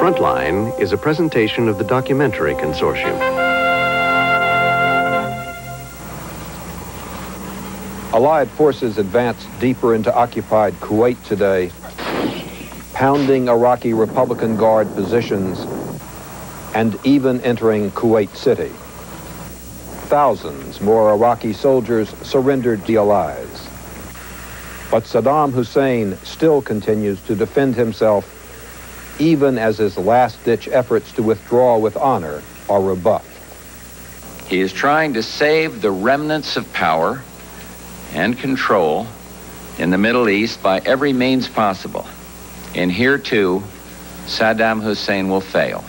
Frontline is a presentation of the Documentary Consortium. Allied forces advanced deeper into occupied Kuwait today, pounding Iraqi Republican Guard positions and even entering Kuwait City. Thousands more Iraqi soldiers surrendered to the Allies. But Saddam Hussein still continues to defend himself, even as his last-ditch efforts to withdraw with honor are rebuffed. He is trying to save the remnants of power and control in the Middle East by every means possible. And here, too, Saddam Hussein will fail.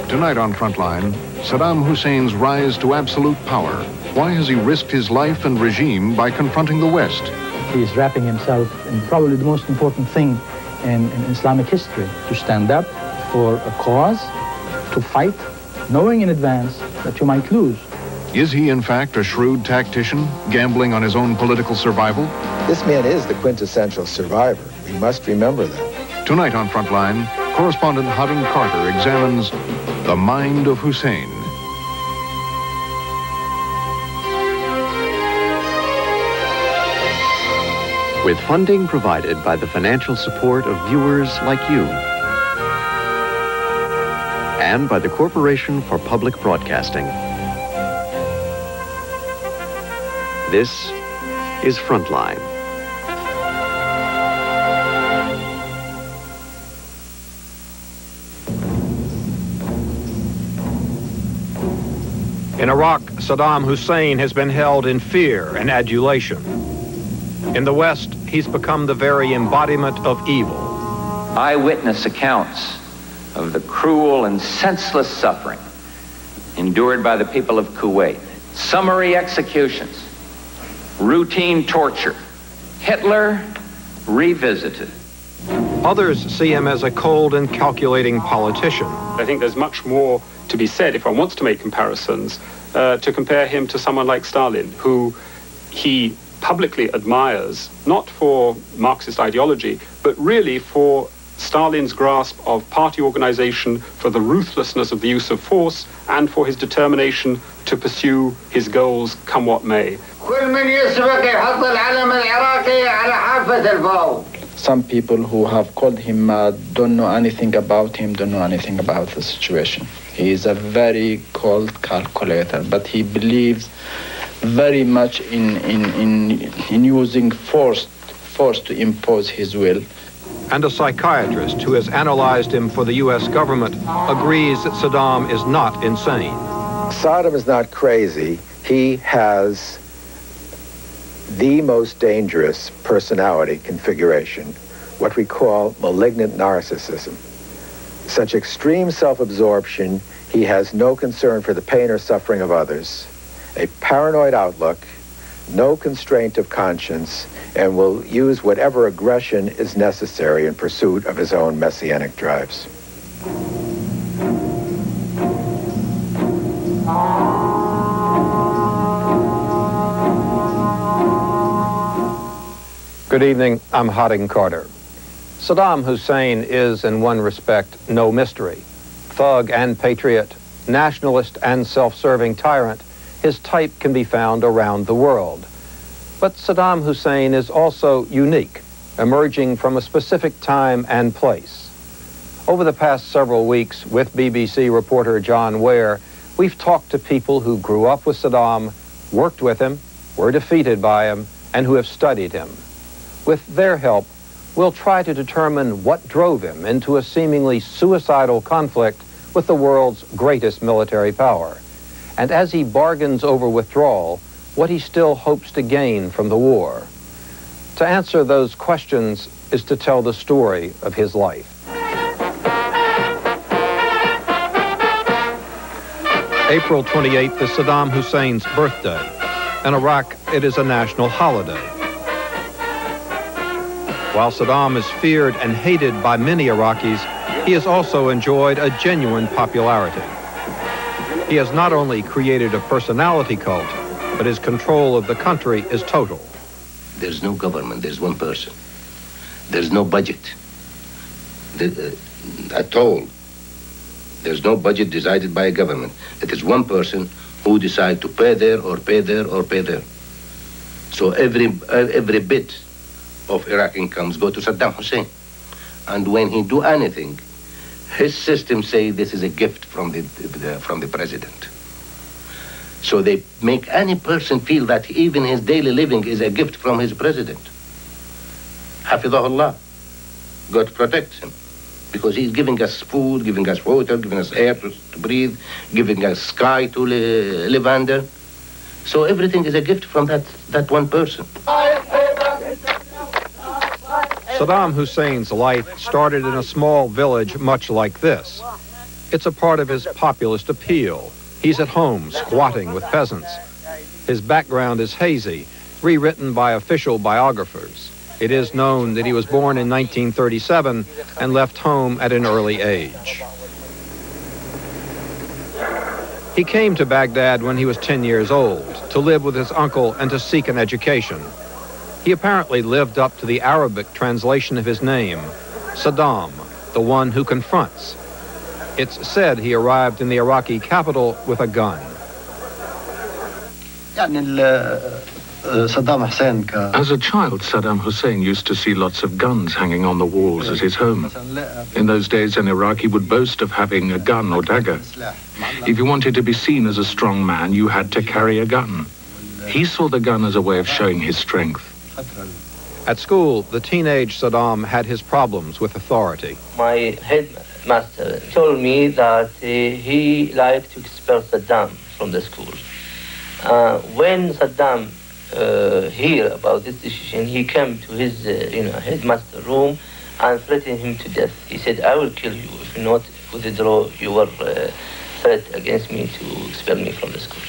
Tonight on Frontline, Saddam Hussein's rise to absolute power. Why has he risked his life and regime by confronting the West? He is wrapping himself in probably the most important thing in Islamic history, to stand up for a cause, to fight, knowing in advance that you might lose. Is he, in fact, a shrewd tactician, gambling on his own political survival? This man is the quintessential survivor. We must remember that. Tonight on Frontline, correspondent Hodding Carter examines the mind of Hussein. With funding provided by the financial support of viewers like you and by the Corporation for Public Broadcasting. This is Frontline. In Iraq, Saddam Hussein has been held in fear and adulation. In the West, he's become the very embodiment of evil. Eyewitness accounts of the cruel and senseless suffering endured by the people of Kuwait. Summary executions, routine torture. Hitler revisited. Others see him as a cold and calculating politician. I think there's much more to be said, if one wants to make comparisons, to compare him to someone like Stalin, who he publicly admires, not for Marxist ideology, but really for Stalin's grasp of party organization, for the ruthlessness of the use of force, and for his determination to pursue his goals come what may. Some people who have called him don't know anything about him, don't know anything about the situation. He is a very cold calculator, but he believes very much in using force to impose his will. And a psychiatrist who has analyzed him for the U.S. government agrees that Saddam is not insane. Saddam is not crazy. He has the most dangerous personality configuration, what we call malignant narcissism. Such extreme self-absorption, he has no concern for the pain or suffering of others, a paranoid outlook, no constraint of conscience, and will use whatever aggression is necessary in pursuit of his own messianic drives. Good evening, I'm Hodding Carter. Saddam Hussein is, in one respect, no mystery. Thug and patriot, nationalist and self-serving tyrant, his type can be found around the world. But Saddam Hussein is also unique, emerging from a specific time and place. Over the past several weeks, with BBC reporter John Ware, we've talked to people who grew up with Saddam, worked with him, were defeated by him, and who have studied him. With their help, we'll try to determine what drove him into a seemingly suicidal conflict with the world's greatest military power, and as he bargains over withdrawal, what he still hopes to gain from the war. To answer those questions is to tell the story of his life. April 28th is Saddam Hussein's birthday. In Iraq, it is a national holiday. While Saddam is feared and hated by many Iraqis, he has also enjoyed a genuine popularity. He has not only created a personality cult, but his control of the country is total. There's no government, there's one person. There's no budget. at all. There's no budget decided by a government. It is one person who decides to pay there or pay there or pay there. So every bit of Iraqi incomes go to Saddam Hussein. And when he do anything, his system say this is a gift from the president. So they make any person feel that even his daily living is a gift from his president. Hafidahullah. God protects him. Because he's giving us food, giving us water, giving us air to breathe, giving us sky to live under. So everything is a gift from that one person. Saddam Hussein's life started in a small village much like this. It's a part of his populist appeal. He's at home, squatting with peasants. His background is hazy, rewritten by official biographers. It is known that he was born in 1937 and left home at an early age. He came to Baghdad when he was 10 years old to live with his uncle and to seek an education. He apparently lived up to the Arabic translation of his name, Saddam, the one who confronts. It's said he arrived in the Iraqi capital with a gun. As a child, Saddam Hussein used to see lots of guns hanging on the walls at his home. In those days, an Iraqi would boast of having a gun or dagger. If you wanted to be seen as a strong man, you had to carry a gun. He saw the gun as a way of showing his strength. At school, the teenage Saddam had his problems with authority. My headmaster told me that he liked to expel Saddam from the school. When Saddam hear about this decision, he came to his headmaster room and threatened him to death. He said, I will kill you if you not withdraw your threat against me to expel me from the school.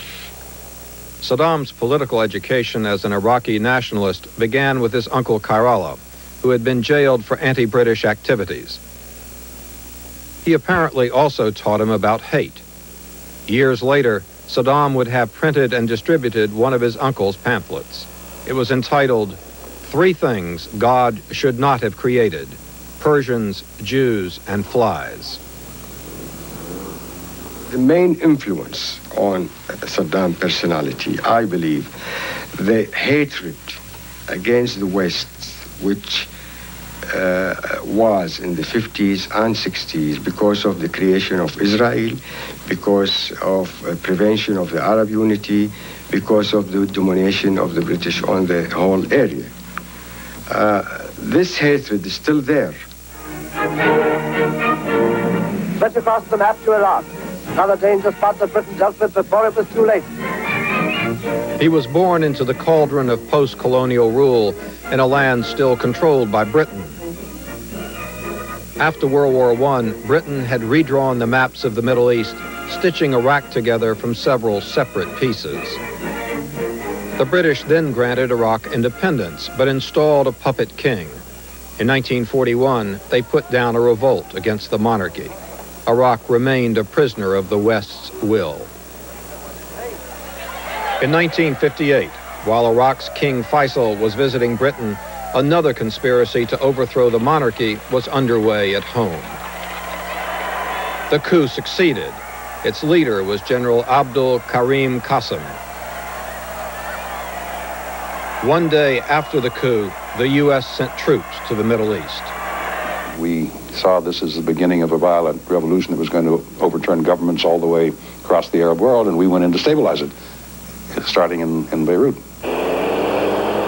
Saddam's political education as an Iraqi nationalist began with his uncle Kairala, who had been jailed for anti-British activities. He apparently also taught him about hate. Years later, Saddam would have printed and distributed one of his uncle's pamphlets. It was entitled, "Three Things God Should Not Have Created: Persians, Jews, and Flies." The main influence on Saddam's personality, I believe, the hatred against the West, which was in the 50s and 60s because of the creation of Israel, because of prevention of the Arab unity, because of the domination of the British on the whole area. This hatred is still there. Stretch across the map to Iraq. Another danger spot that Britain dealt with before it was too late. He was born into the cauldron of post-colonial rule in a land still controlled by Britain. After World War I, Britain had redrawn the maps of the Middle East, stitching Iraq together from several separate pieces. The British then granted Iraq independence, but installed a puppet king. In 1941, they put down a revolt against the monarchy. Iraq remained a prisoner of the West's will. In 1958, while Iraq's King Faisal was visiting Britain, another conspiracy to overthrow the monarchy was underway at home. The coup succeeded. Its leader was General Abdul Karim Qasem. One day after the coup, the U.S. sent troops to the Middle East. We saw this as the beginning of a violent revolution that was going to overturn governments all the way across the Arab world, and we went in to stabilize it, starting in Beirut.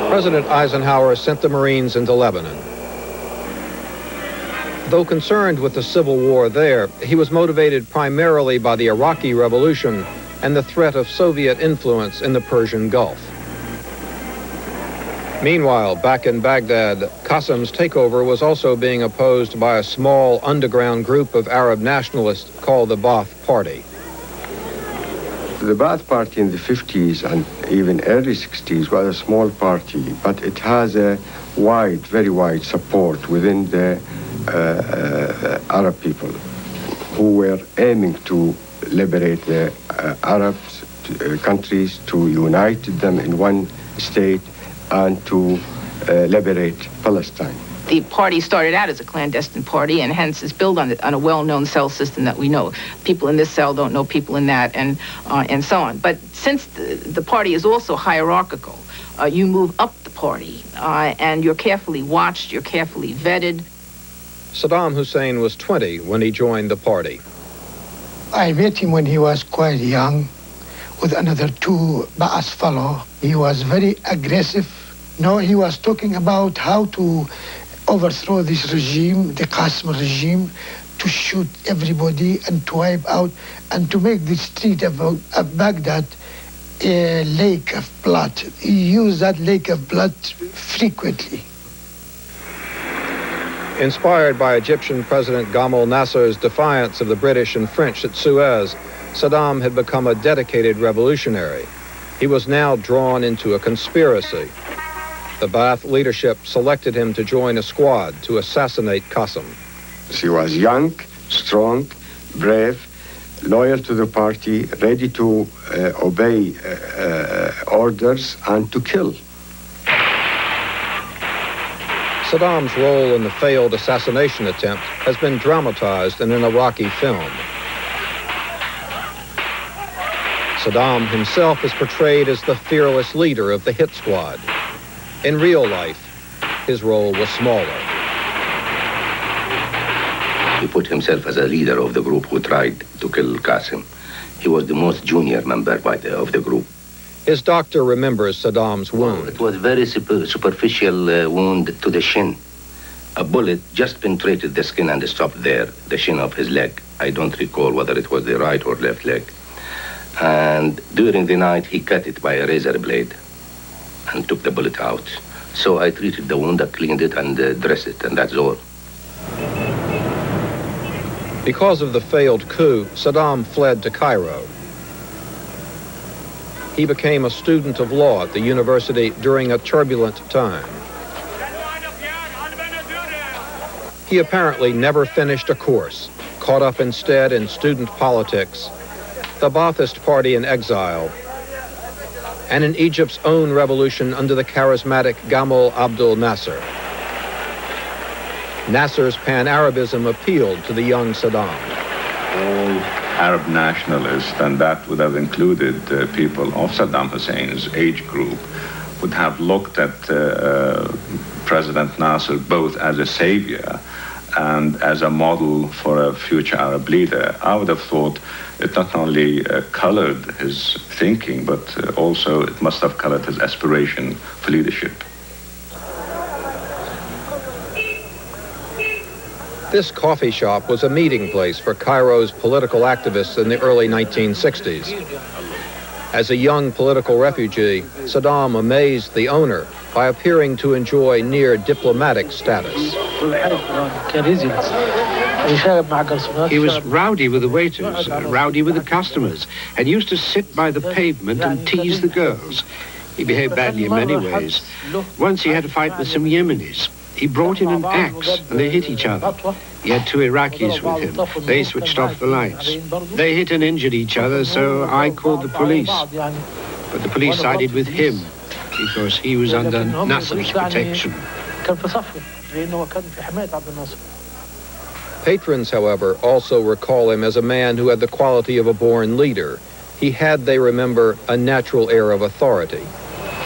President Eisenhower sent the Marines into Lebanon. Though concerned with the civil war there, he was motivated primarily by the Iraqi Revolution and the threat of Soviet influence in the Persian Gulf. Meanwhile, back in Baghdad, Qasem's takeover was also being opposed by a small underground group of Arab nationalists called the Ba'ath Party. The Ba'ath Party in the 50s and even early 60s was a small party, but it has a wide, very wide support within the Arab people who were aiming to liberate the Arab countries, to unite them in one state, and to liberate Palestine. the party started out as a clandestine party, and hence is built on a well-known cell system that we know. People in this cell don't know people in that, and so on. But since the party is also hierarchical, you move up the party, and you're carefully watched, you're carefully vetted. Saddam Hussein was 20 when he joined the party. I met him when he was quite young with another two Ba'ath fellow. He was very aggressive. No, he was talking about how to overthrow this regime, the Qasim regime, to shoot everybody and to wipe out and to make the street of Baghdad a lake of blood. He used that lake of blood frequently. Inspired by Egyptian President Gamal Nasser's defiance of the British and French at Suez, Saddam had become a dedicated revolutionary. He was now drawn into a conspiracy. The Ba'ath leadership selected him to join a squad to assassinate Qasim. He was young, strong, brave, loyal to the party, ready to obey orders and to kill. Saddam's role in the failed assassination attempt has been dramatized in an Iraqi film. Saddam himself is portrayed as the fearless leader of the hit squad. In real life, his role was smaller. He put himself as a leader of the group who tried to kill Qasim. He was the most junior member of the group. His doctor remembers Saddam's wound. It was very superficial wound to the shin. A bullet just penetrated the skin and stopped there, the shin of his leg. I don't recall whether it was the right or left leg. And during the night, he cut it by a razor blade and took the bullet out. So I treated the wound, I cleaned it and dressed it, and that's all. Because of the failed coup, Saddam fled to Cairo. He became a student of law at the university during a turbulent time. He apparently never finished a course, caught up instead in student politics, the Ba'athist party in exile, and in Egypt's own revolution under the charismatic Gamal Abdel Nasser. Nasser's pan-Arabism appealed to the young Saddam. All Arab nationalists, and that would have included people of Saddam Hussein's age group, would have looked at President Nasser both as a savior and as a model for a future Arab leader. I would have thought it not only colored his thinking, but also it must have colored his aspiration for leadership. This coffee shop was a meeting place for Cairo's political activists in the early 1960s. As a young political refugee, Saddam amazed the owner by appearing to enjoy near diplomatic status. He was rowdy with the waiters, rowdy with the customers, and used to sit by the pavement and tease the girls. He behaved badly in many ways. Once he had a fight with some Yemenis. He brought in an axe and they hit each other. He had two Iraqis with him. They switched off the lights. They hit and injured each other, so I called the police. But the police sided with him because he was under Nasser's protection. Patrons, however, also recall him as a man who had the quality of a born leader. He had, they remember, a natural air of authority.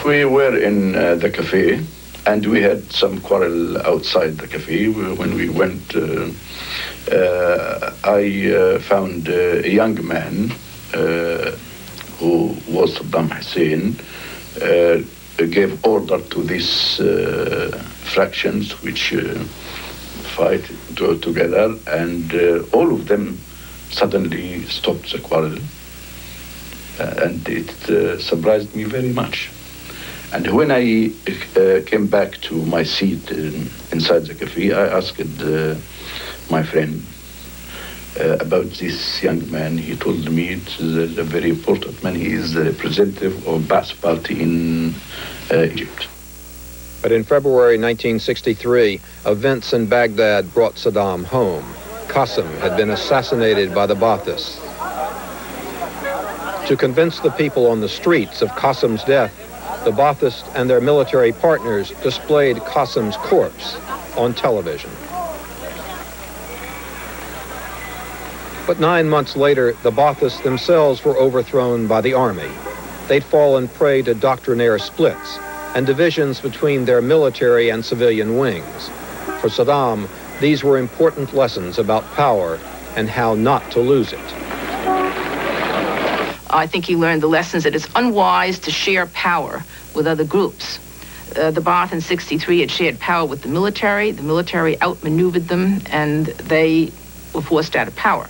We were in the cafe, and we had some quarrel outside the cafe. When we went, I found a young man who was Saddam Hussein, gave order to these fractions which fight together, and all of them suddenly stopped the quarrel. And it surprised me very much. And when I came back to my seat inside the cafe, I asked my friend about this young man. He told me it's a very important man. He is the representative of Ba'ath Party in Egypt. But in February 1963, events in Baghdad brought Saddam home. Qasim had been assassinated by the Ba'athists. To convince the people on the streets of Qasim's death, the Ba'athists and their military partners displayed Qasim's corpse. on television. But 9 months later, the Baathists themselves were overthrown by the army. They'd fallen prey to doctrinaire splits and divisions between their military and civilian wings. For Saddam, these were important lessons about power and how not to lose it. I think he learned the lessons that it's unwise to share power with other groups. The Baath in '63 had shared power with the military outmaneuvered them, and they were forced out of power.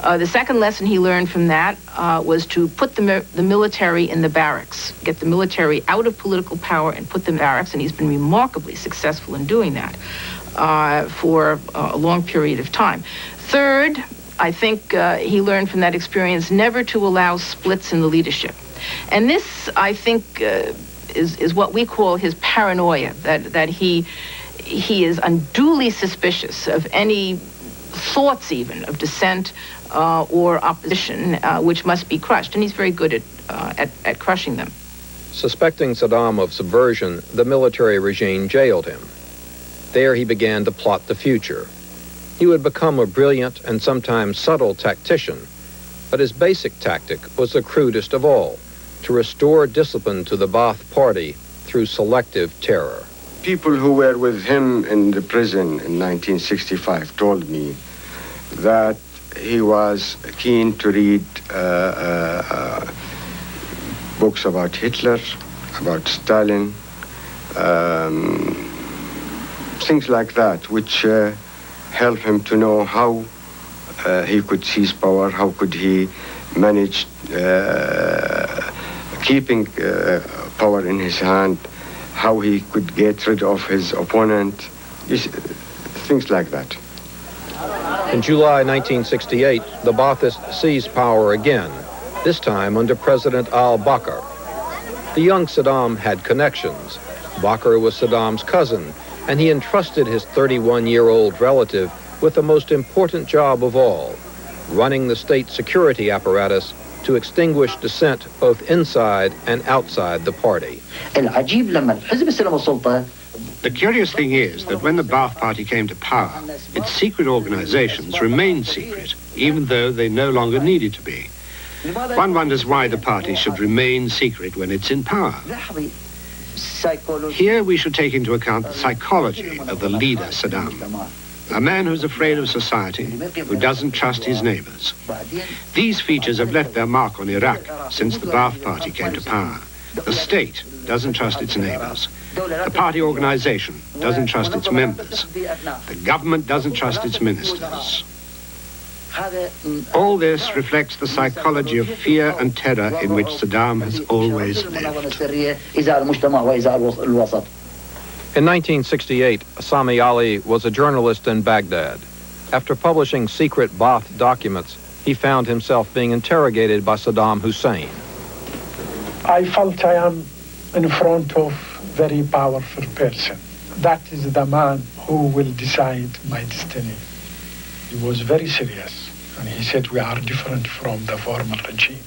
The second lesson he learned from that was to put the military in the barracks, get the military out of political power and put them in barracks, and he's been remarkably successful in doing that for a long period of time. Third, I think he learned from that experience never to allow splits in the leadership. And this, I think, is what we call his paranoia, that he is unduly suspicious of any thoughts even of dissent or opposition, which must be crushed. And he's very good at crushing them. Suspecting Saddam of subversion, the military regime jailed him. There he began to plot the future. He would become a brilliant and sometimes subtle tactician, but his basic tactic was the crudest of all, to restore discipline to the Baath party through selective terror. People who were with him in the prison in 1965 told me that he was keen to read books about Hitler, about Stalin, things like that, which help him to know how he could seize power, how could he manage keeping power in his hand, how he could get rid of his opponent, things like that. In July 1968, the Baathists seized power again, this time under President al-Bakr. The young Saddam had connections. Bakr was Saddam's cousin, and he entrusted his 31-year-old relative with the most important job of all, running the state security apparatus to extinguish dissent both inside and outside the party. The curious thing is that when the Baath Party came to power, its secret organizations remained secret, even though they no longer needed to be. One wonders why the party should remain secret when it's in power. Here we should take into account the psychology of the leader, Saddam. A man who's afraid of society, who doesn't trust his neighbors. These features have left their mark on Iraq since the Baath Party came to power. The state doesn't trust its neighbors. The party organization doesn't trust its members. The government doesn't trust its ministers. All this reflects the psychology of fear and terror in which Saddam has always lived. In 1968, Sami Ali was a journalist in Baghdad. After publishing secret Baath documents, he found himself being interrogated by Saddam Hussein. I felt I am in front of a very powerful person. That is the man who will decide my destiny. He was very serious, and he said, we are different from the former regime.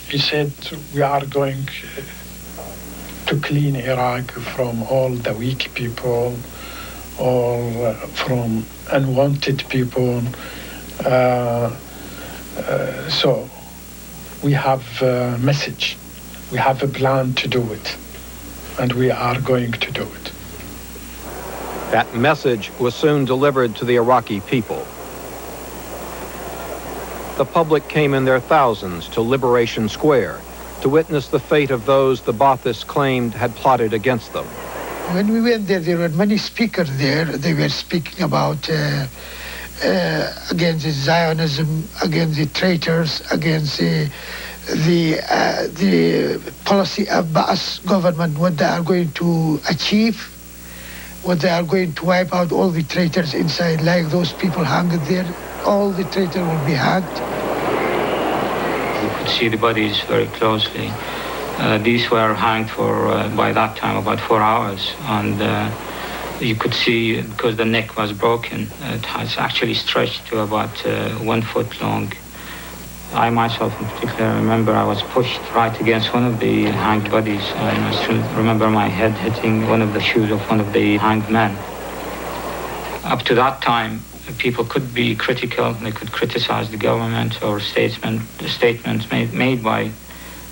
He said, we are going to clean Iraq from all the weak people, or from unwanted people. So we have a message. We have a plan to do it, and we are going to do it. That message was soon delivered to the Iraqi people. The public came in their thousands to Liberation Square to witness the fate of those the Baathists claimed had plotted against them. When we went there were many speakers there. They were speaking about against the Zionism, against the traitors, against the policy of Baath government, what they are going to achieve, what they are going to wipe out all the traitors inside, like those people hanged there. All the traitors will be hanged. You could see the bodies very closely. These were hanged for, by that time, about 4 hours. And you could see, because the neck was broken, it has actually stretched to about 1 foot long. I myself in particular remember I was pushed right against one of the hanged bodies. And I still remember my head hitting one of the shoes of one of the hanged men. Up to that time, people could be critical. They could criticize the government or statements made by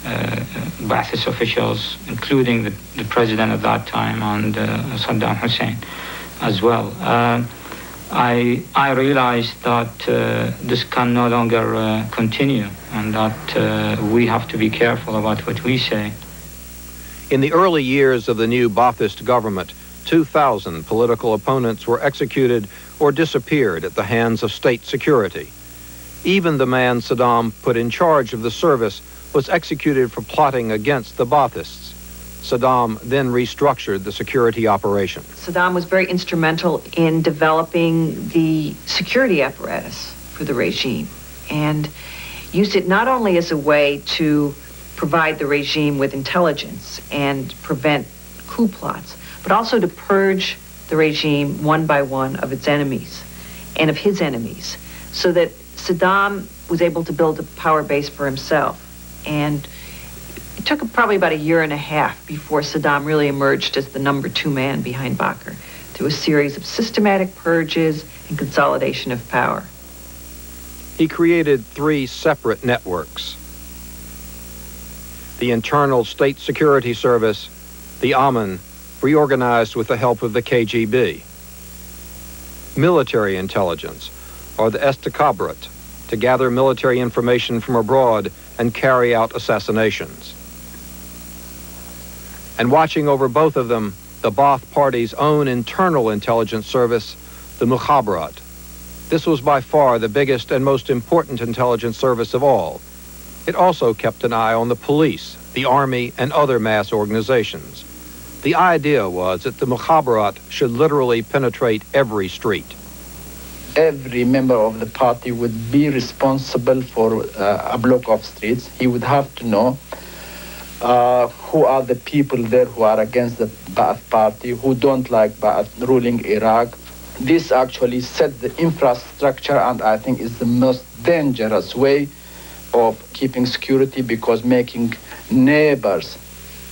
Ba'athist officials, including the president at that time and Saddam Hussein as well. I realized that this can no longer continue, and that we have to be careful about what we say. In the early years of the new Ba'athist government, 2,000 political opponents were executed or disappeared at the hands of state security. Even the man Saddam put in charge of the service was executed for plotting against the Ba'athists. Saddam then restructured the security operation. Saddam was very instrumental in developing the security apparatus for the regime and used it not only as a way to provide the regime with intelligence and prevent coup plots, but also to purge the regime one by one of its enemies and of his enemies, so that Saddam was able to build a power base for himself. And it took probably about a year and a half before Saddam really emerged as the #2 man behind Bakr, through a series of systematic purges and consolidation of power. He created 3 separate networks: the Internal State Security Service, the Aman, reorganized with the help of the KGB, military intelligence, or the Estakabrat, to gather military information from abroad and carry out assassinations. And watching over both of them, the Ba'ath Party's own internal intelligence service, the Mukhabarat. This was by far the biggest and most important intelligence service of all. It also kept an eye on the police, the army, and other mass organizations. The idea was that the Mukhabarat should literally penetrate every street. Every member of the party would be responsible for a block of streets. He would have to know who are the people there who are against the Ba'ath Party, who don't like Ba'ath ruling Iraq. This actually set the infrastructure, and I think is the most dangerous way of keeping security, because making neighbors,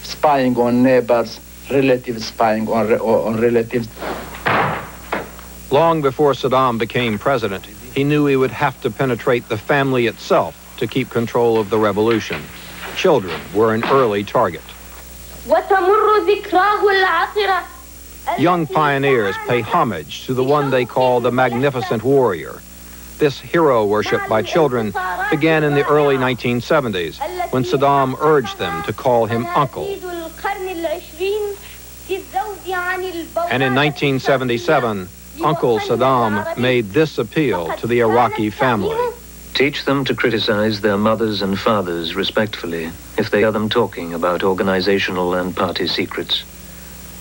spying on neighbors, relatives spying on relatives. Long before Saddam became president, he knew he would have to penetrate the family itself to keep control of the revolution. Children were an early target. Young pioneers pay homage to the one they call the Magnificent Warrior. This hero worship by children began in the early 1970s, when Saddam urged them to call him uncle. And in 1977, Uncle Saddam made this appeal to the Iraqi family. Teach them to criticize their mothers and fathers respectfully if they hear them talking about organizational and party secrets.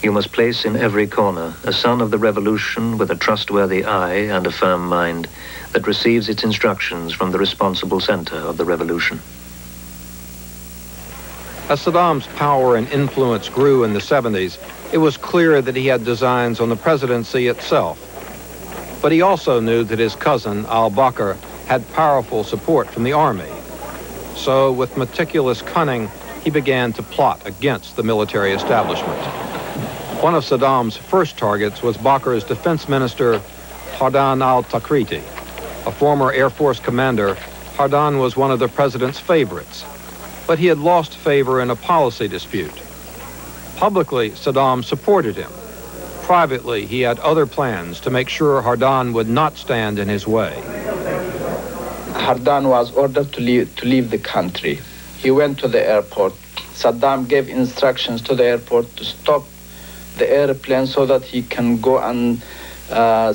You must place in every corner a son of the revolution with a trustworthy eye and a firm mind that receives its instructions from the responsible center of the revolution. As Saddam's power and influence grew in the 70s, it was clear that he had designs on the presidency itself. But he also knew that his cousin, al-Bakr, had powerful support from the army. So, with meticulous cunning, he began to plot against the military establishment. One of Saddam's first targets was Bakr's defense minister, Hardin al-Takriti. A former Air Force commander, Hardin was one of the president's favorites. But he had lost favor in a policy dispute. Publicly, Saddam supported him. Privately, he had other plans to make sure Hardin would not stand in his way. Hardin was ordered to leave the country. He went to the airport. Saddam gave instructions to the airport to stop the airplane so that he can go and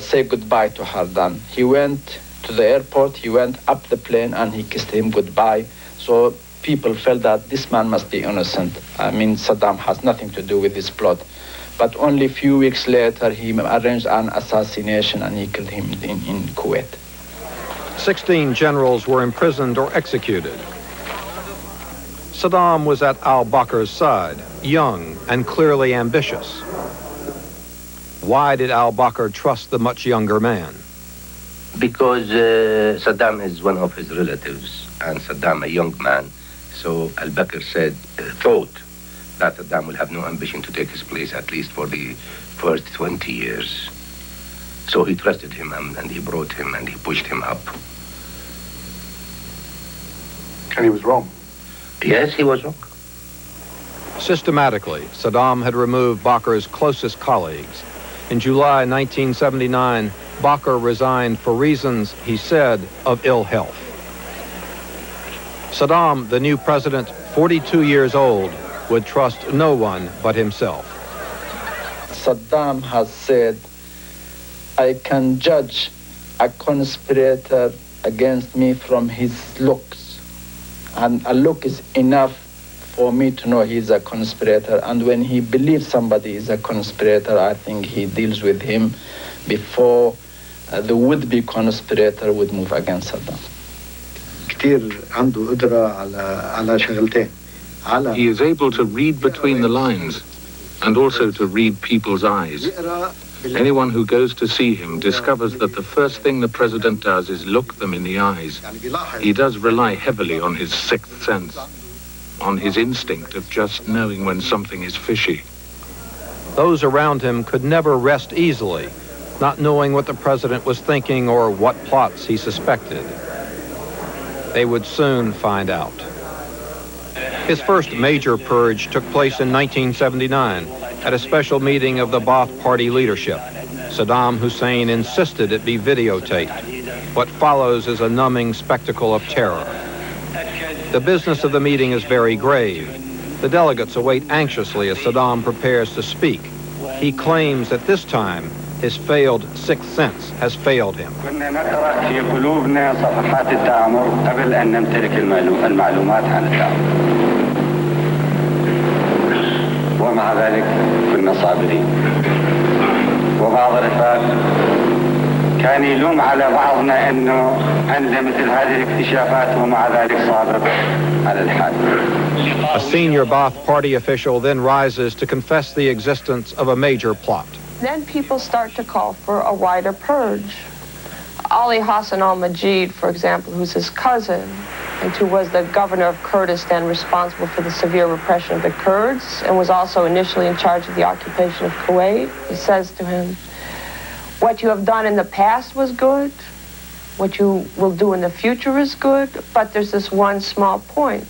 say goodbye to Hardin. He went to the airport, he went up the plane, and he kissed him goodbye. So people felt that this man must be innocent. I mean, Saddam has nothing to do with this plot. But only a few weeks later, he arranged an assassination and he killed him in Kuwait. 16 generals were imprisoned or executed. Saddam was at al-Bakr's side, young and clearly ambitious. Why did al-Bakr trust the much younger man? Because Saddam is one of his relatives, and Saddam a young man. So al-Bakr thought that Saddam will have no ambition to take his place, at least for the first 20 years. So he trusted him, and he brought him, and he pushed him up. And he was wrong. Yes, he was wrong. Systematically, Saddam had removed Bakr's closest colleagues. In July 1979, Bakr resigned for reasons, he said, of ill health. Saddam, the new president, 42 years old, would trust no one but himself. Saddam has said, I can judge a conspirator against me from his looks. And a look is enough for me to know he's a conspirator. And when he believes somebody is a conspirator, I think he deals with him before the would-be conspirator would move against Saddam. He is able to read between the lines and also to read people's eyes. Anyone who goes to see him discovers that the first thing the president does is look them in the eyes. He does rely heavily on his sixth sense, on his instinct of just knowing when something is fishy. Those around him could never rest easily, not knowing what the president was thinking or what plots he suspected. They would soon find out. His first major purge took place in 1979 at a special meeting of the Ba'ath Party leadership. Saddam Hussein insisted it be videotaped. What follows is a numbing spectacle of terror. The business of the meeting is very grave. The delegates await anxiously as Saddam prepares to speak. He claims that this time his failed sixth sense has failed him. ومع ذلك كنا صابرين وبعض الرفاق كان يلوم على بعضنا انه عندنا مثل هذه الاكتشافات ومع ذلك صابر على الحال. A senior Ba'ath Party official then rises to confess the existence of a major plot. Then people start to call for a wider purge. Ali Hassan al-Majid, for example, who's his cousin, and who was the governor of Kurdistan responsible for the severe repression of the Kurds and was also initially in charge of the occupation of Kuwait. He says to him, what you have done in the past was good, what you will do in the future is good, but there's this one small point.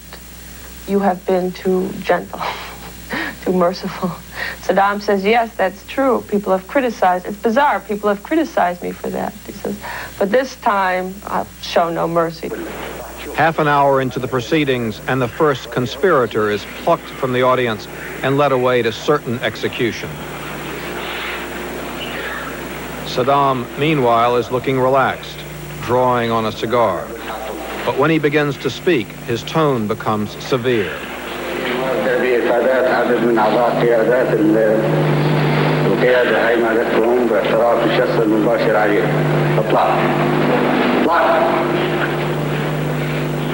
You have been too gentle, too merciful. Saddam says, yes, that's true. People have criticized. It's bizarre. People have criticized me for that. He says, but this time I'll show no mercy. Half an hour into the proceedings, and the first conspirator is plucked from the audience and led away to certain execution. Saddam, meanwhile, is looking relaxed, drawing on a cigar. But when he begins to speak, his tone becomes severe.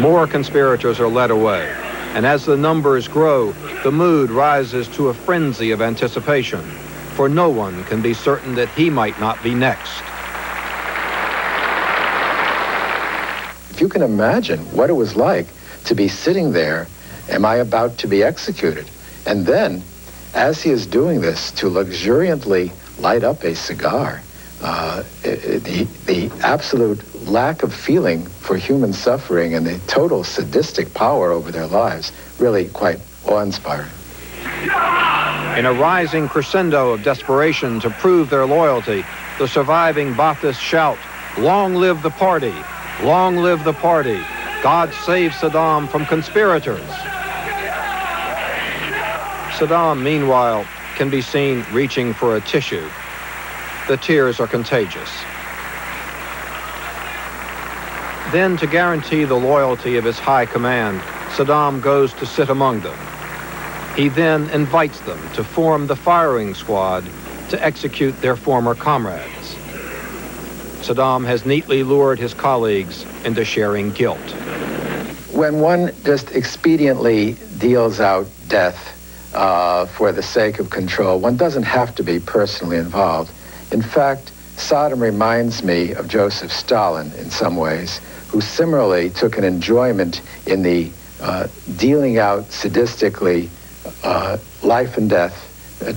More conspirators are led away, and as the numbers grow, the mood rises to a frenzy of anticipation, for no one can be certain that he might not be next. If you can imagine what it was like to be sitting there, am I about to be executed? And then, as he is doing this, to luxuriantly light up a cigar, the absolute lack of feeling for human suffering and the total sadistic power over their lives, really quite awe-inspiring. In a rising crescendo of desperation to prove their loyalty, the surviving Baathists shout, "Long live the party! Long live the party! God save Saddam from conspirators!" Saddam, meanwhile, can be seen reaching for a tissue. The tears are contagious. Then, to guarantee the loyalty of his high command, Saddam goes to sit among them. He then invites them to form the firing squad to execute their former comrades. Saddam has neatly lured his colleagues into sharing guilt. When one just expediently deals out death for the sake of control, one doesn't have to be personally involved. In fact, Saddam reminds me of Joseph Stalin in some ways, who similarly took an enjoyment in the dealing out sadistically life and death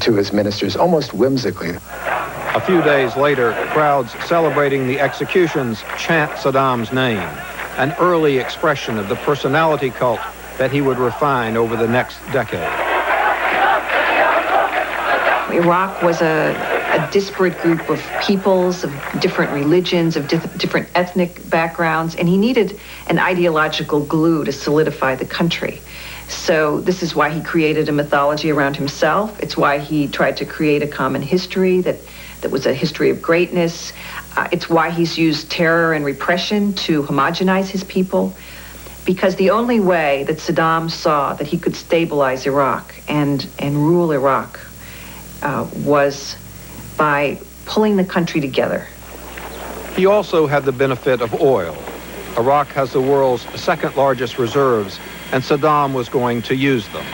to his ministers, almost whimsically. A few days later, crowds celebrating the executions chant Saddam's name, an early expression of the personality cult that he would refine over the next decade. Iraq was a disparate group of peoples, of different religions, of different ethnic backgrounds, and he needed an ideological glue to solidify the country. So this is why he created a mythology around himself. It's why he tried to create a common history that was a history of greatness. It's why he's used terror and repression to homogenize his people, because the only way that Saddam saw that he could stabilize Iraq and rule Iraq was by pulling the country together. He also had the benefit of oil. Iraq has the world's second largest reserves, and Saddam was going to use them.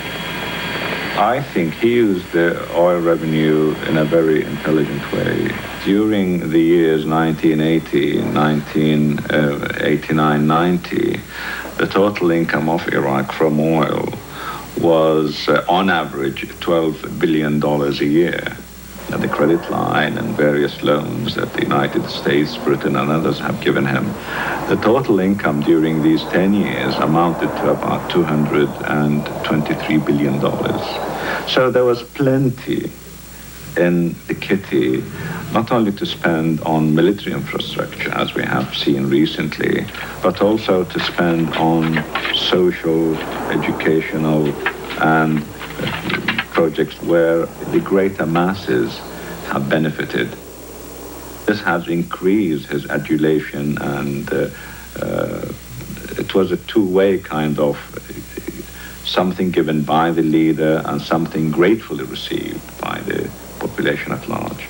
I think he used the oil revenue in a very intelligent way. During the years 1980, 1989, 90, the total income of Iraq from oil was on average $12 billion a year. And the credit line and various loans that the United States, Britain and others have given him, the total income during these 10 years amounted to about $223 billion. So there was plenty in the kitty, not only to spend on military infrastructure, as we have seen recently, but also to spend on social, educational, and projects where the greater masses have benefited. This has increased his adulation, and it was a two-way kind of something given by the leader and something gratefully received by the population at large.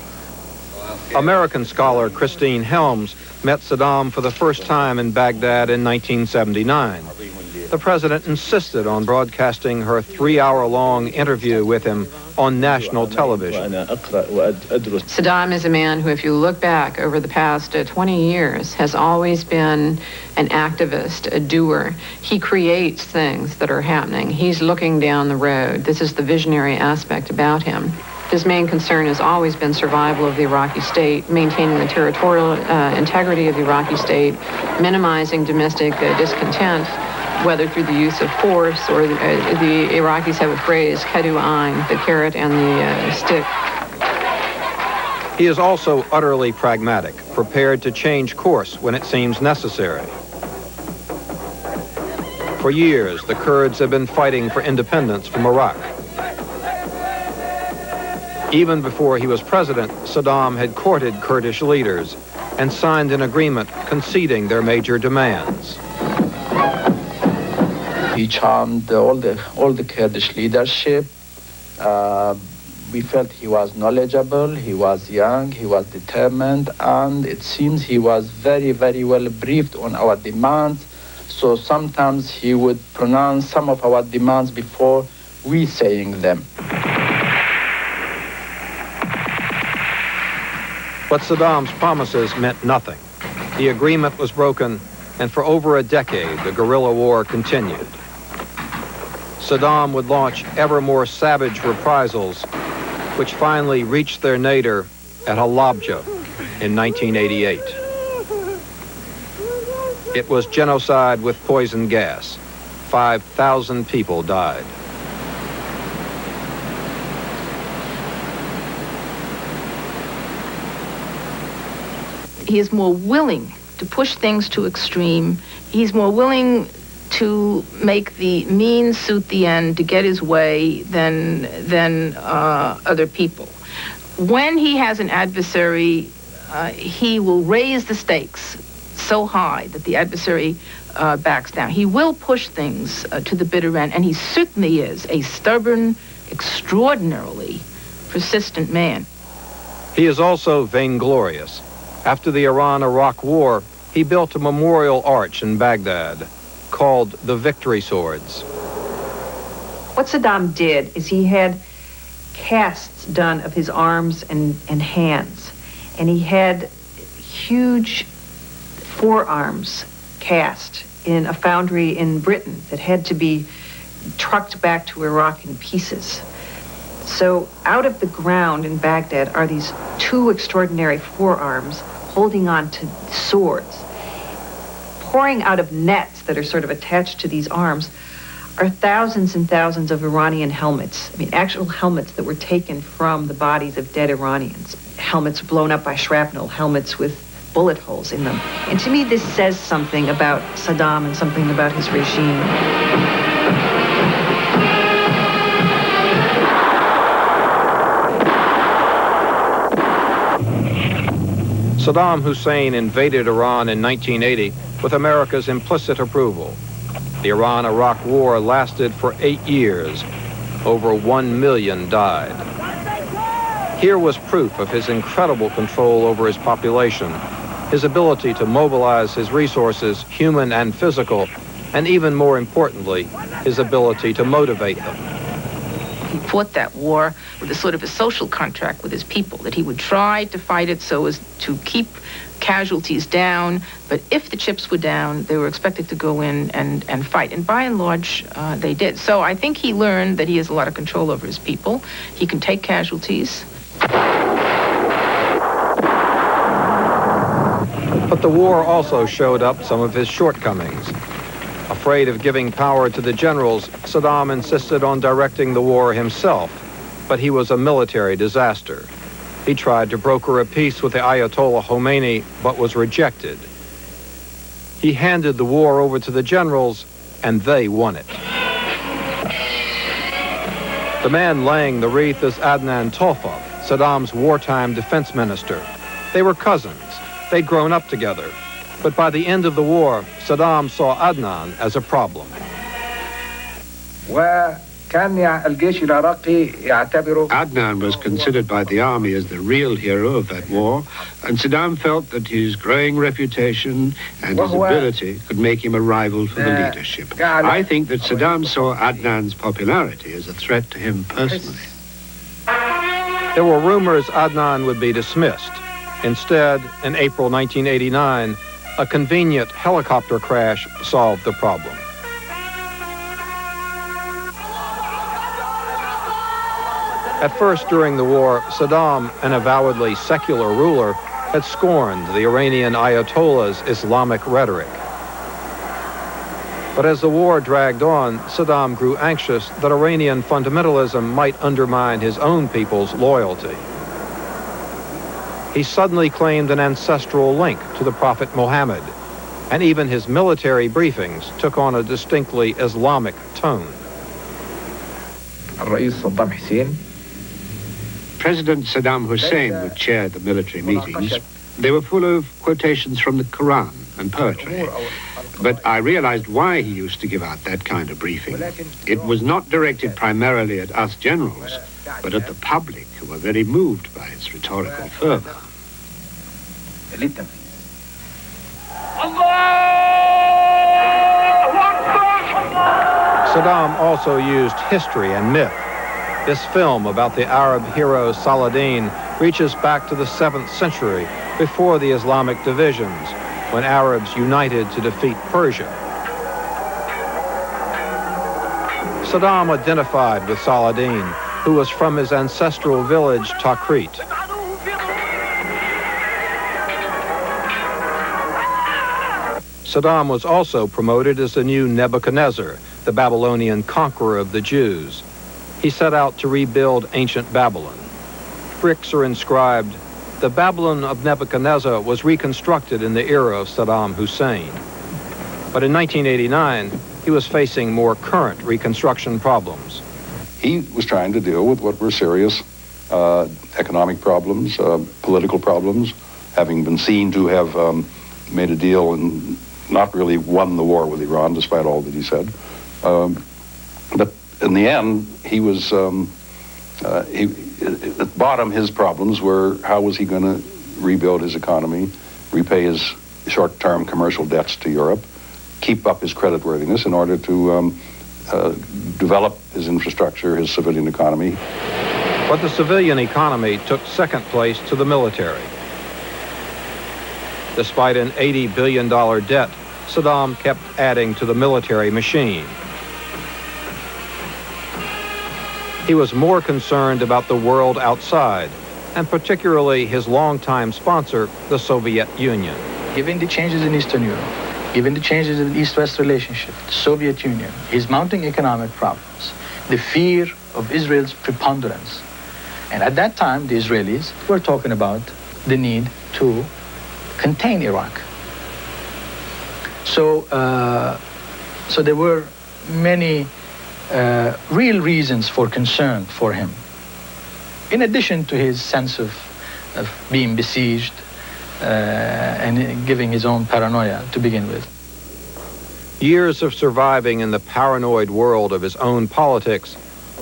American scholar Christine Helms met Saddam for the first time in Baghdad in 1979. The president insisted on broadcasting her 3-hour-long interview with him on national television. Saddam is a man who, if you look back over the past 20 years, has always been an activist, a doer. He creates things that are happening. He's looking down the road. This is the visionary aspect about him. His main concern has always been survival of the Iraqi state, maintaining the territorial integrity of the Iraqi state, minimizing domestic discontent, whether through the use of force or the Iraqis have a phrase, kadu ayn, the carrot and the stick. He is also utterly pragmatic, prepared to change course when it seems necessary. For years, the Kurds have been fighting for independence from Iraq. Even before he was president, Saddam had courted Kurdish leaders and signed an agreement conceding their major demands. He charmed all the Kurdish leadership. We felt he was knowledgeable, he was young, he was determined, and it seems he was very, very well briefed on our demands. So sometimes he would pronounce some of our demands before we saying them. But Saddam's promises meant nothing. The agreement was broken, and for over a decade, the guerrilla war continued. Saddam would launch ever more savage reprisals, which finally reached their nadir at Halabja in 1988. It was genocide with poison gas. 5,000 people died. He is more willing to push things to extreme. He's more willing to make the means suit the end to get his way than other people. When he has an adversary, he will raise the stakes so high that the adversary backs down. He will push things to the bitter end, and he certainly is a stubborn, extraordinarily persistent man. He is also vainglorious. After the Iran-Iraq War, he built a memorial arch in Baghdad called the Victory Swords. What Saddam did is he had casts done of his arms and hands, and he had huge forearms cast in a foundry in Britain that had to be trucked back to Iraq in pieces. So out of the ground in Baghdad are these two extraordinary forearms holding on to swords. Pouring out of nets that are sort of attached to these arms are thousands and thousands of Iranian helmets. I mean, actual helmets that were taken from the bodies of dead Iranians. Helmets blown up by shrapnel, helmets with bullet holes in them. And to me, this says something about Saddam and something about his regime. Saddam Hussein invaded Iran in 1980 with America's implicit approval. The Iran-Iraq War lasted for 8 years. Over 1 million died. Here was proof of his incredible control over his population, his ability to mobilize his resources, human and physical, and even more importantly, his ability to motivate them. He fought that war with a sort of a social contract with his people, that he would try to fight it so as to keep casualties down, but if the chips were down, they were expected to go in and fight. And by and large, they did. So I think he learned that he has a lot of control over his people. He can take casualties. But the war also showed up some of his shortcomings. Afraid of giving power to the generals, Saddam insisted on directing the war himself, but he was a military disaster. He tried to broker a peace with the Ayatollah Khomeini, but was rejected. He handed the war over to the generals, and they won it. The man laying the wreath is Adnan Tofov, Saddam's wartime defense minister. They were cousins. They'd grown up together. But by the end of the war, Saddam saw Adnan as a problem. Adnan was considered by the army as the real hero of that war, and Saddam felt that his growing reputation and his ability could make him a rival for the leadership. I think that Saddam saw Adnan's popularity as a threat to him personally. There were rumors Adnan would be dismissed. Instead, in April 1989, a convenient helicopter crash solved the problem. At first, during the war, Saddam, an avowedly secular ruler, had scorned the Iranian Ayatollah's Islamic rhetoric. But as the war dragged on, Saddam grew anxious that Iranian fundamentalism might undermine his own people's loyalty. He suddenly claimed an ancestral link to the Prophet Muhammad, and even his military briefings took on a distinctly Islamic tone. President Saddam Hussein would chair the military meetings. They were full of quotations from the Quran and poetry. But I realized why he used to give out that kind of briefing. It was not directed primarily at us generals, but at the public, who were very moved by its rhetorical fervor. Saddam also used history and myth. This film about the Arab hero Saladin reaches back to the 7th century, before the Islamic divisions, when Arabs united to defeat Persia. Saddam identified with Saladin, who was from his ancestral village Takrit. Saddam was also promoted as the new Nebuchadnezzar, the Babylonian conqueror of the Jews. He set out to rebuild ancient Babylon. Bricks are inscribed, "The Babylon of Nebuchadnezzar was reconstructed in the era of Saddam Hussein." But in 1989, he was facing more current reconstruction problems. He was trying to deal with what were serious economic problems, political problems, having been seen to have made a deal and not really won the war with Iran, despite all that he said. But in the end, he was, at bottom, his problems were how was he going to rebuild his economy, repay his short-term commercial debts to Europe, keep up his creditworthiness in order to develop his infrastructure, his civilian economy. But the civilian economy took second place to the military. Despite an $80 billion debt, Saddam kept adding to the military machine. He was more concerned about the world outside, and particularly his longtime sponsor, the Soviet Union. Given the changes in Eastern Europe, given the changes in the East-West relationship, the Soviet Union, his mounting economic problems, the fear of Israel's preponderance. And at that time, the Israelis were talking about the need to contain Iraq. So there were many real reasons for concern for him, in addition to his sense of being besieged and giving his own paranoia to begin with. Years of surviving in the paranoid world of his own politics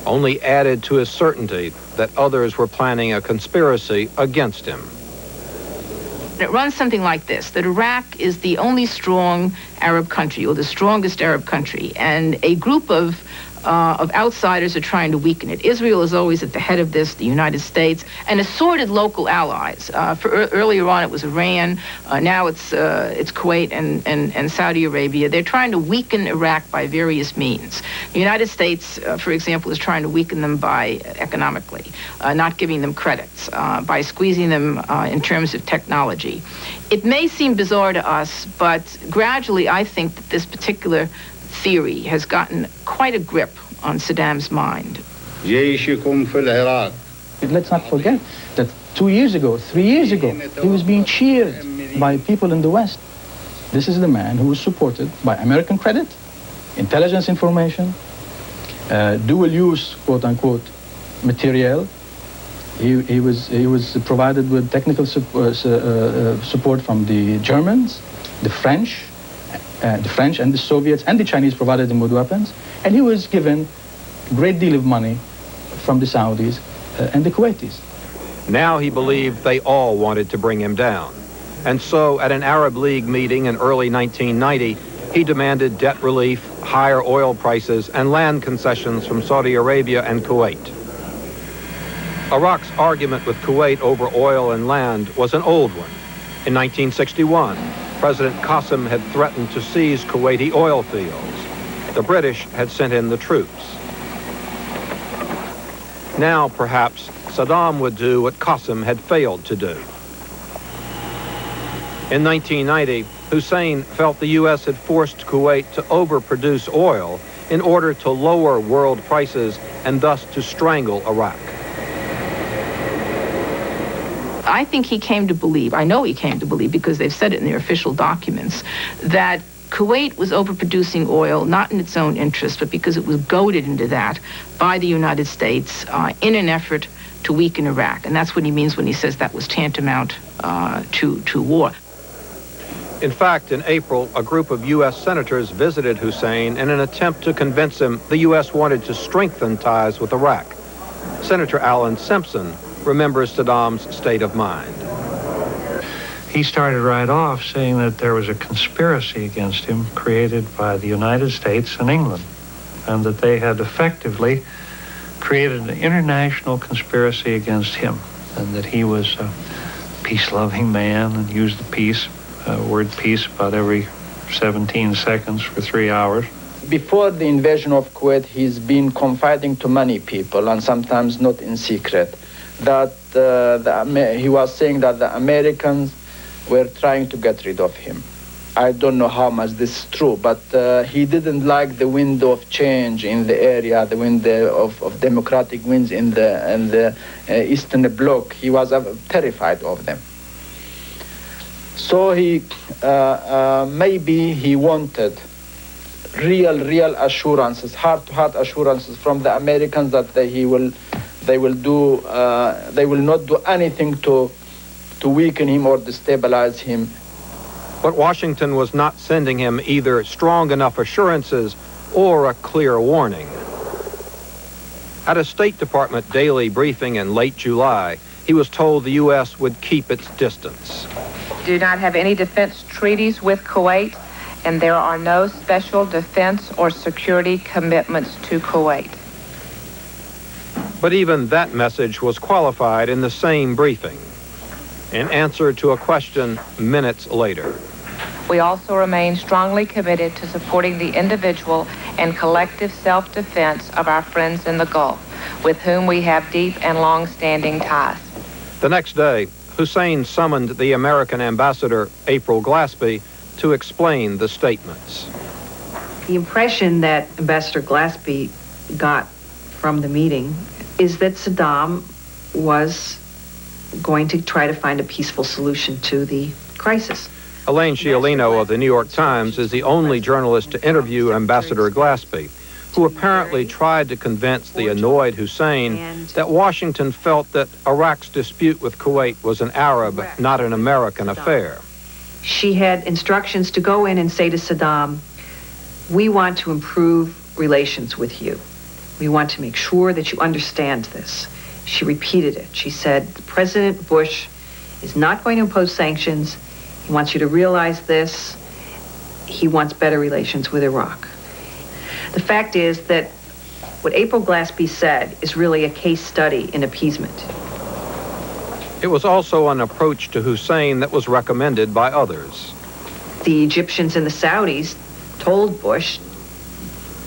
only added to his certainty that others were planning a conspiracy against him. It runs something like this, that Iraq is the only strong Arab country, or the strongest Arab country, and a group of outsiders are trying to weaken it. Israel is always at the head of this, the United States, and assorted local allies. Earlier on it was Iran, now it's Kuwait and Saudi Arabia. They're trying to weaken Iraq by various means. The United States, for example, is trying to weaken them by economically, not giving them credits, by squeezing them in terms of technology. It may seem bizarre to us, but gradually I think that this particular theory has gotten quite a grip on Saddam's mind. Let's not forget that 2 years ago, 3 years ago, he was being cheered by people in the West. This is the man who was supported by American credit, intelligence information, dual-use, quote-unquote, material. He was provided with technical support from the Germans, the French and the Soviets and the Chinese provided him with weapons, and he was given a great deal of money from the Saudis and the Kuwaitis. Now he believed they all wanted to bring him down. And so at an Arab League meeting in early 1990, he demanded debt relief, higher oil prices, and land concessions from Saudi Arabia and Kuwait. Iraq's argument with Kuwait over oil and land was an old one. In 1961, President Qasem had threatened to seize Kuwaiti oil fields. The British had sent in the troops. Now, perhaps, Saddam would do what Qasem had failed to do. In 1990, Hussein felt the U.S. had forced Kuwait to overproduce oil in order to lower world prices and thus to strangle Iraq. I think he came to believe, I know he came to believe because they've said it in their official documents, that Kuwait was overproducing oil, not in its own interest, but because it was goaded into that by the United States in an effort to weaken Iraq. And that's what he means when he says that was tantamount to war. In fact, in April, a group of U.S. senators visited Hussein in an attempt to convince him the U.S. wanted to strengthen ties with Iraq. Senator Alan Simpson remembers Saddam's state of mind. He started right off saying that there was a conspiracy against him created by the United States and England, and that they had effectively created an international conspiracy against him, and that he was a peace-loving man and used the word peace about every 17 seconds for 3 hours. Before the invasion of Kuwait, he's been confiding to many people, and sometimes not in secret, that he was saying that the Americans were trying to get rid of him. I don't know how much this is true, but he didn't like the wind of change in the area, the wind of democratic winds in the Eastern Bloc. He was terrified of them. So he maybe he wanted real assurances, heart-to-heart assurances from the Americans that they will not do anything to weaken him or destabilize him. But Washington was not sending him either strong enough assurances or a clear warning. At a State Department daily briefing in late July, he was told the U.S. would keep its distance. Do not have any defense treaties with Kuwait, and there are no special defense or security commitments to Kuwait. But even that message was qualified in the same briefing, in answer to a question minutes later. We also remain strongly committed to supporting the individual and collective self-defense of our friends in the Gulf. with whom we have deep and long-standing ties. The next day, Hussein summoned the American ambassador, April Glaspie, to explain the statements. The impression that Ambassador Glaspie got from the meeting is that Saddam was going to try to find a peaceful solution to the crisis. Elaine Sciolino of the New York Times is the only journalist to interview Ambassador Glaspie, who apparently tried to convince the annoyed Hussein that Washington felt that Iraq's dispute with Kuwait was an Arab, not an American affair. She had instructions to go in and say to Saddam, we want to improve relations with you. We want to make sure that you understand this. She repeated it. She said, President Bush is not going to impose sanctions. He wants you to realize this. He wants better relations with Iraq. The fact is that what April Glaspie said is really a case study in appeasement. It was also an approach to Hussein that was recommended by others. The Egyptians and the Saudis told Bush,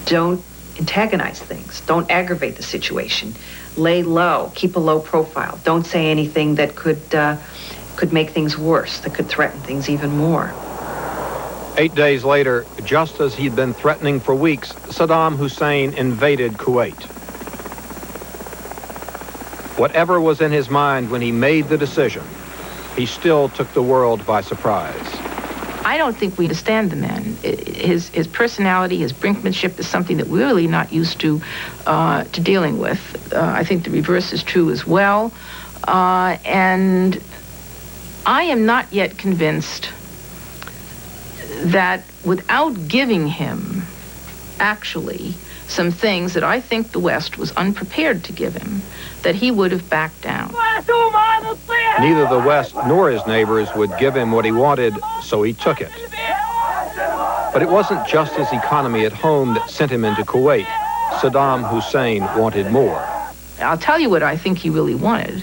don't antagonize things, don't aggravate the situation, lay low, keep a low profile, don't say anything that could make things worse, that could threaten things even more. 8 days later, just as he'd been threatening for weeks, Saddam Hussein invaded Kuwait. Whatever was in his mind when he made the decision, he still took the world by surprise. I don't think we understand the man. His personality, his brinkmanship is something that we're really not used to dealing with. I think the reverse is true as well. And I am not yet convinced that without giving him actually some things that I think the West was unprepared to give him, that he would have backed down. Neither the West nor his neighbors would give him what he wanted, so he took it. But it wasn't just his economy at home that sent him into Kuwait. Saddam Hussein wanted more. I'll tell you what I think he really wanted,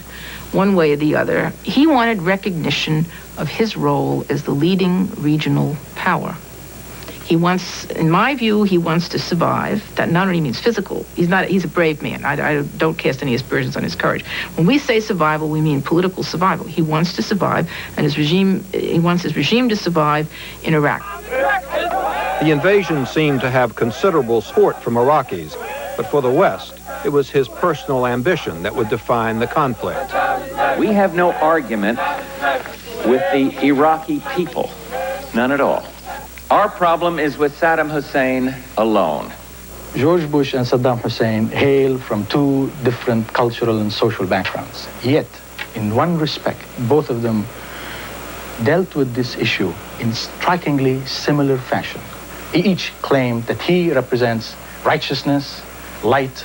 one way or the other. He wanted recognition of his role as the leading regional power. He wants, in my view, he wants to survive. That not only means physical. He's a brave man. I don't cast any aspersions on his courage. When we say survival, we mean political survival. He wants to survive, and he wants his regime to survive in Iraq. The invasion seemed to have considerable support from Iraqis, but for the West, it was his personal ambition that would define the conflict. We have no argument with the Iraqi people, none at all. Our problem is with Saddam Hussein alone. George Bush and Saddam Hussein hail from two different cultural and social backgrounds. Yet, in one respect, both of them dealt with this issue in strikingly similar fashion. Each claimed that he represents righteousness, light,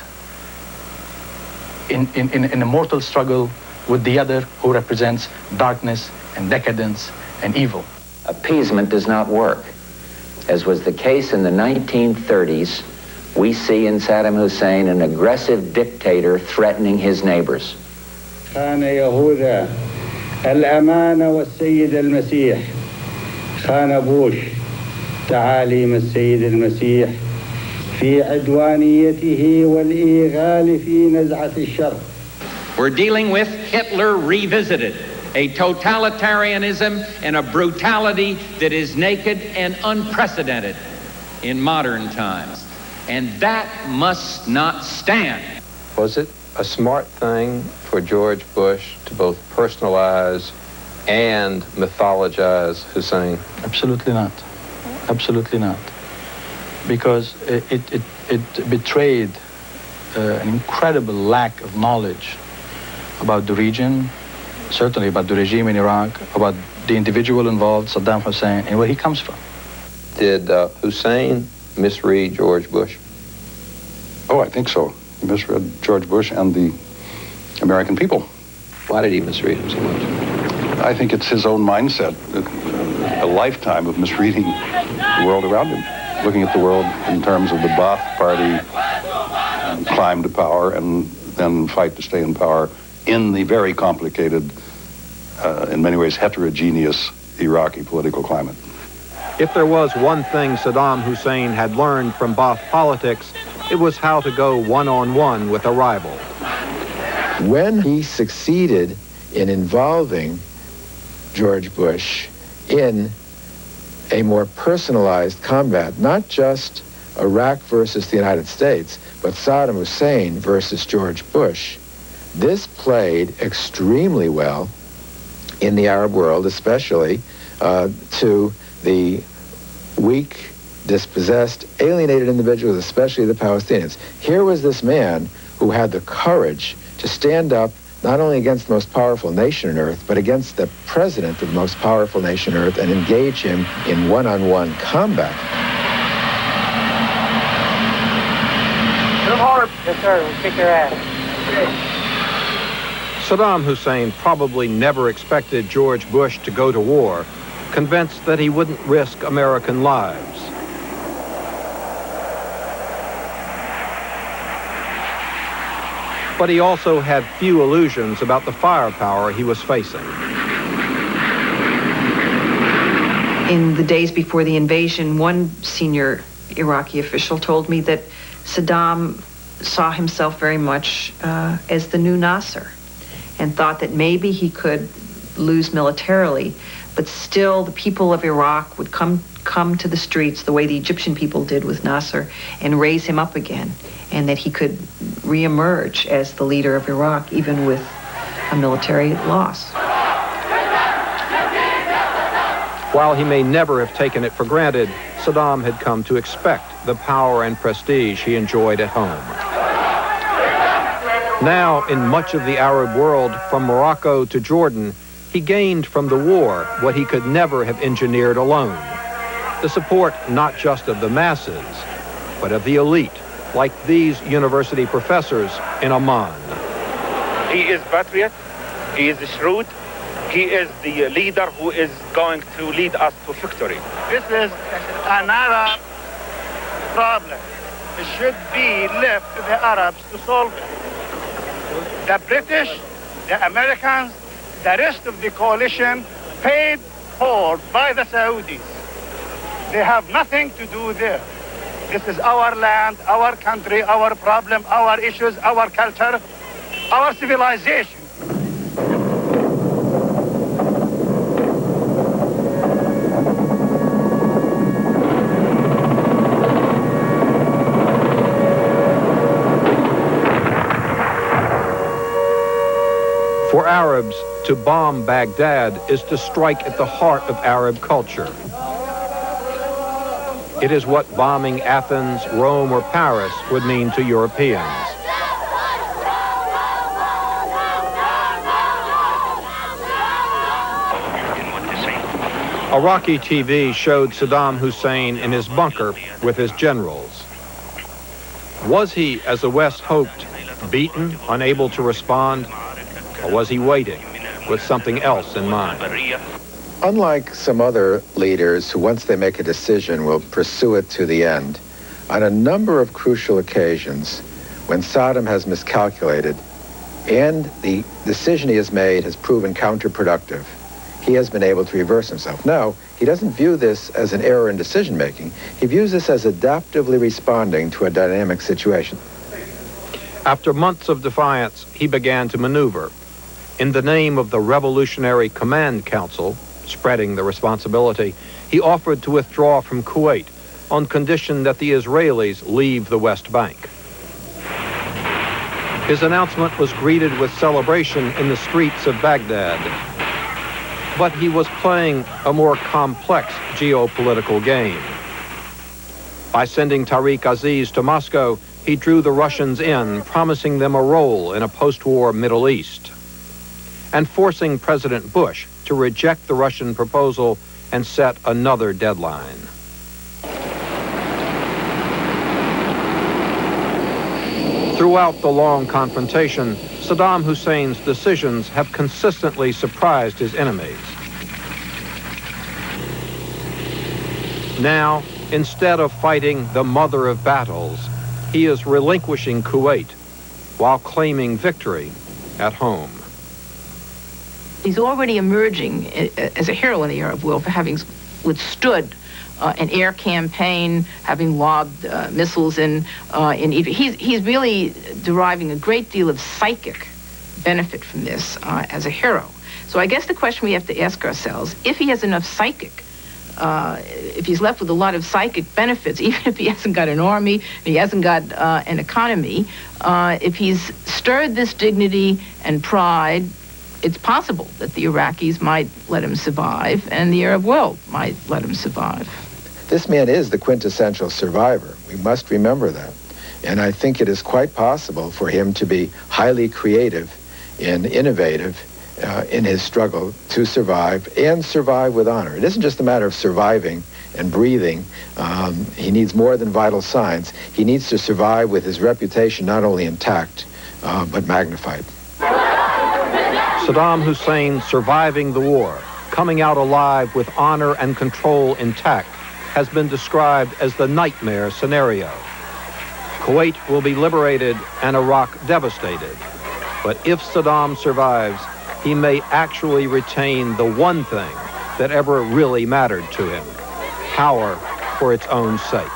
in a mortal struggle with the other who represents darkness and decadence and evil. Appeasement does not work. As was the case in the 1930s, we see in Saddam Hussein an aggressive dictator threatening his neighbors. خان يهوذا الأمانة والسيد المسيح خان بوش تعاليم السيد المسيح في عدوانيته والإيغال في نزعة الشر. We're dealing with Hitler revisited, a totalitarianism and a brutality that is naked and unprecedented in modern times. And that must not stand. Was it a smart thing for George Bush to both personalize and mythologize Hussein? Absolutely not. Absolutely not. Because it betrayed an incredible lack of knowledge about the region, certainly about the regime in Iraq, about the individual involved, Saddam Hussein, and where he comes from. Did Hussein misread George Bush? Oh, I think so. He misread George Bush and the American people. Why did he misread him so much? I think it's his own mindset, a lifetime of misreading the world around him, looking at the world in terms of the Ba'ath Party climb to power and then fight to stay in power in the very complicated, in many ways heterogeneous Iraqi political climate. If there was one thing Saddam Hussein had learned from Ba'ath politics, it was how to go one-on-one with a rival. When he succeeded in involving George Bush in a more personalized combat, not just Iraq versus the United States, but Saddam Hussein versus George Bush, this played extremely well in the Arab world, especially to the weak, dispossessed, alienated individuals, especially the Palestinians. Here was this man who had the courage to stand up not only against the most powerful nation on earth, but against the president of the most powerful nation on earth and engage him in one-on-one combat. Yes, sir. We'll kick their ass. Saddam Hussein probably never expected George Bush to go to war, convinced that he wouldn't risk American lives. But he also had few illusions about the firepower he was facing. In the days before the invasion, one senior Iraqi official told me that Saddam saw himself very much as the new Nasser and thought that maybe he could lose militarily, but still the people of Iraq would come to the streets the way the Egyptian people did with Nasser and raise him up again, and that he could reemerge as the leader of Iraq even with a military loss. While he may never have taken it for granted, Saddam had come to expect the power and prestige he enjoyed at home. Now, in much of the Arab world, from Morocco to Jordan, he gained from the war what he could never have engineered alone. The support not just of the masses, but of the elite, like these university professors in Amman. He is patriot, he is shrewd, he is the leader who is going to lead us to victory. This is an Arab problem. It should be left to the Arabs to solve it. The British, the Americans, the rest of the coalition paid for by the Saudis. They have nothing to do there. This is our land, our country, our problem, our issues, our culture, our civilization. For Arabs, to bomb Baghdad is to strike at the heart of Arab culture. It is what bombing Athens, Rome, or Paris would mean to Europeans. Iraqi TV showed Saddam Hussein in his bunker with his generals. Was he, as the West hoped, beaten, unable to respond? Or was he waiting with something else in mind? Unlike some other leaders who, once they make a decision, will pursue it to the end, on a number of crucial occasions, when Saddam has miscalculated and the decision he has made has proven counterproductive, he has been able to reverse himself. Now, he doesn't view this as an error in decision-making. He views this as adaptively responding to a dynamic situation. After months of defiance, he began to maneuver. In the name of the Revolutionary Command Council, spreading the responsibility, he offered to withdraw from Kuwait on condition that the Israelis leave the West Bank. His announcement was greeted with celebration in the streets of Baghdad. But he was playing a more complex geopolitical game. By sending Tariq Aziz to Moscow, he drew the Russians in, promising them a role in a post-war Middle East, and forcing President Bush to reject the Russian proposal and set another deadline. Throughout the long confrontation, Saddam Hussein's decisions have consistently surprised his enemies. Now, instead of fighting the mother of battles, he is relinquishing Kuwait while claiming victory at home. He's already emerging as a hero in the Arab world for having withstood an air campaign, having lobbed missiles in Egypt. He's really deriving a great deal of psychic benefit from this as a hero. So I guess the question we have to ask ourselves, if he has enough psychic, if he's left with a lot of psychic benefits, even if he hasn't got an army, he hasn't got an economy, if he's stirred this dignity and pride, it's possible that the Iraqis might let him survive and the Arab world might let him survive. This man is the quintessential survivor. We must remember that. And I think it is quite possible for him to be highly creative and innovative in his struggle to survive and survive with honor. It isn't just a matter of surviving and breathing. He needs more than vital signs. He needs to survive with his reputation not only intact, but magnified. Saddam Hussein surviving the war, coming out alive with honor and control intact, has been described as the nightmare scenario. Kuwait will be liberated and Iraq devastated. But if Saddam survives, he may actually retain the one thing that ever really mattered to him: power for its own sake.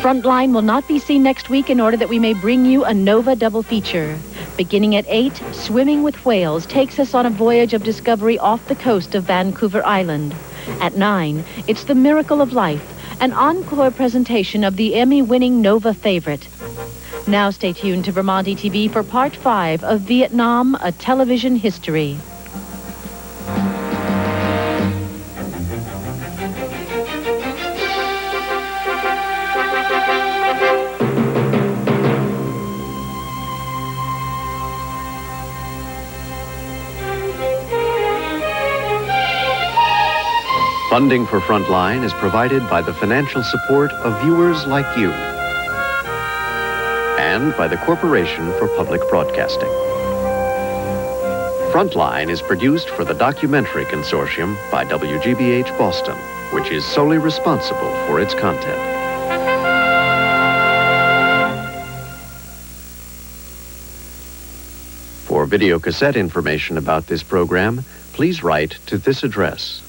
Frontline will not be seen next week in order that we may bring you a Nova double feature. Beginning at 8, Swimming with Whales takes us on a voyage of discovery off the coast of Vancouver Island. At 9, it's The Miracle of Life, an encore presentation of the Emmy-winning Nova favorite. Now stay tuned to Vermont ETV for Part 5 of Vietnam, A Television History. Funding for Frontline is provided by the financial support of viewers like you and by the Corporation for Public Broadcasting. Frontline is produced for the Documentary Consortium by WGBH Boston, which is solely responsible for its content. For videocassette information about this program, please write to this address: